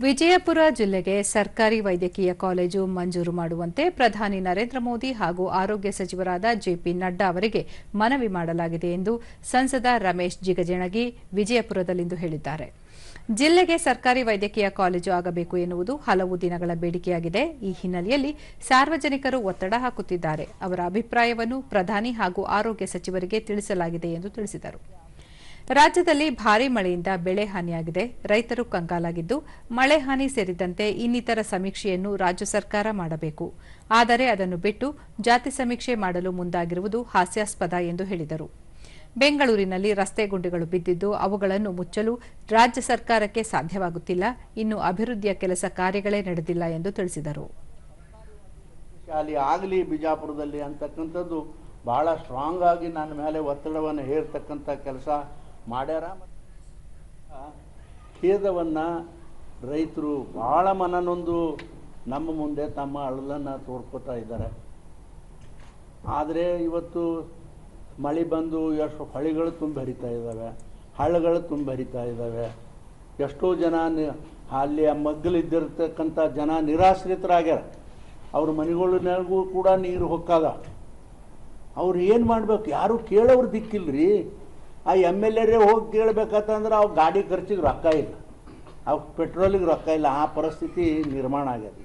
ವಿಜಯಪುರ ಜಿಲ್ಲೆಗೆ ಸರ್ಕಾರಿ ವೈದ್ಯಕೀಯ ಕಾಲೇಜು ಮಂಜೂರು ಮಾಡುವಂತೆ ಪ್ರಧಾನಿ ನರೇಂದ್ರ ಮೋದಿ ಹಾಗೂ ಆರೋಗ್ಯ ಸಚಿವರಾದ ಜೆಪಿ ನಡ್ಡಾ ಅವರಿಗೆ ಮನವಿ ಮಾಡಲಾಗಿದೆ ಎಂದು ಸಂಸದ ರಮೇಶ್ ಜಿಗಜಿಣಗಿ ವಿಜಯಪುರದಲ್ಲಿಂದು ಹೇಳಿದ್ದಾರೆ. ಜಿಲ್ಲೆಗೆ ಸರ್ಕಾರಿ ವೈದ್ಯಕೀಯ ಕಾಲೇಜು ಆಗಬೇಕು ಎನ್ನುವುದು ಹಲವು ದಿನಗಳ ಬೇಡಿಕೆಯಾಗಿದೆ. ಈ ಹಿನ್ನೆಲೆಯಲ್ಲಿ ಸಾರ್ವಜನಿಕರು ಒತ್ತಡ ಹಾಕುತ್ತಿದ್ದಾರೆ. ಅವರ ಅಭಿಪ್ರಾಯವನ್ನು ಪ್ರಧಾನಿ ಹಾಗೂ ಆರೋಗ್ಯ ಸಚಿವರಿಗೆ ತಿಳಿಸಲಾಗಿದೆ ಎಂದು ತಿಳಿಸಿದರು. ರಾಜ್ಯದಲ್ಲಿ ಭಾರೀ ಮಳೆಯಿಂದ ಬೆಳೆ ಹಾನಿಯಾಗಿದೆ. ರೈತರು ಕಂಗಾಲಾಗಿದ್ದು, ಮಳೆ ಹಾನಿ ಸೇರಿದಂತೆ ಇನ್ನಿತರ ಸಮೀಕ್ಷೆಯನ್ನು ರಾಜ್ಯ ಸರ್ಕಾರ ಮಾಡಬೇಕು. ಆದರೆ ಅದನ್ನು ಬಿಟ್ಟು ಜಾತಿ ಸಮೀಕ್ಷೆ ಮಾಡಲು ಮುಂದಾಗಿರುವುದು ಹಾಸ್ಯಾಸ್ಪದ ಎಂದು ಹೇಳಿದರು. ಬೆಂಗಳೂರಿನಲ್ಲಿ ರಸ್ತೆ ಗುಂಡಿಗಳು ಬಿದ್ದಿದ್ದು, ಅವುಗಳನ್ನು ಮುಚ್ಚಲು ರಾಜ್ಯ ಸರ್ಕಾರಕ್ಕೆ ಸಾಧ್ಯವಾಗುತ್ತಿಲ್ಲ. ಇನ್ನು ಅಭಿವೃದ್ಧಿಯ ಕೆಲಸ ಕಾರ್ಯಗಳೇ ನಡೆದಿಲ್ಲ ಎಂದು ತಿಳಿಸಿದರು. ಆಗಲಿ ಬಿಜಾಪುರದಲ್ಲಿ ಅಂತಕ್ಕಂಥದ್ದು ಬಹಳ ಸ್ಟ್ರಾಂಗ್ ಆಗಿ ನನ್ನ ಮೇಲೆ ಒತ್ತಡವನ್ನು ಹೇರ್ತಕ್ಕಂಥ ಕೆಲಸ ಮಾಡ್ಯಾರ. ಖೇದವನ್ನು ರೈತರು ಭಾಳ ಮನನೊಂದು ನಮ್ಮ ಮುಂದೆ ತಮ್ಮ ಅಳಲನ್ನು ತೋರ್ಕೋತಾ ಇದ್ದಾರೆ. ಆದರೆ ಇವತ್ತು ಮಳೆ ಬಂದು ಎಷ್ಟು ಹೊಳೆಗಳು ತುಂಬ ಹರಿತಾ ಇದ್ದಾವೆ, ಹಳ್ಳಗಳು ತುಂಬ ಹರಿತಾ ಇದ್ದಾವೆ. ಎಷ್ಟೋ ಜನ ಅಲ್ಲಿ ಮಗ್ಗಲಿದ್ದಿರ್ತಕ್ಕಂಥ ಜನ ನಿರಾಶ್ರಿತರಾಗ್ಯಾರ. ಅವ್ರ ಮನೆಗಳಿಗೂ ಕೂಡ ನೀರು ಹೊಕ್ಕಾದ. ಅವ್ರು ಏನು ಮಾಡಬೇಕು? ಯಾರು ಕೇಳೋರು ದಿಕ್ಕಿಲ್ರಿ. ಆ MLA ಹೋಗಿ ಕೇಳಬೇಕಂತಂದ್ರೆ ಅವ್ರ ಗಾಡಿ ಖರ್ಚಿಗೆ ರೊಕ್ಕ ಇಲ್ಲ, ಅವ್ರ ಪೆಟ್ರೋಲಿಗೆ ರೊಕ್ಕ ಇಲ್ಲ. ಆ ಪರಿಸ್ಥಿತಿ ನಿರ್ಮಾಣ ಆಗ್ಯದ.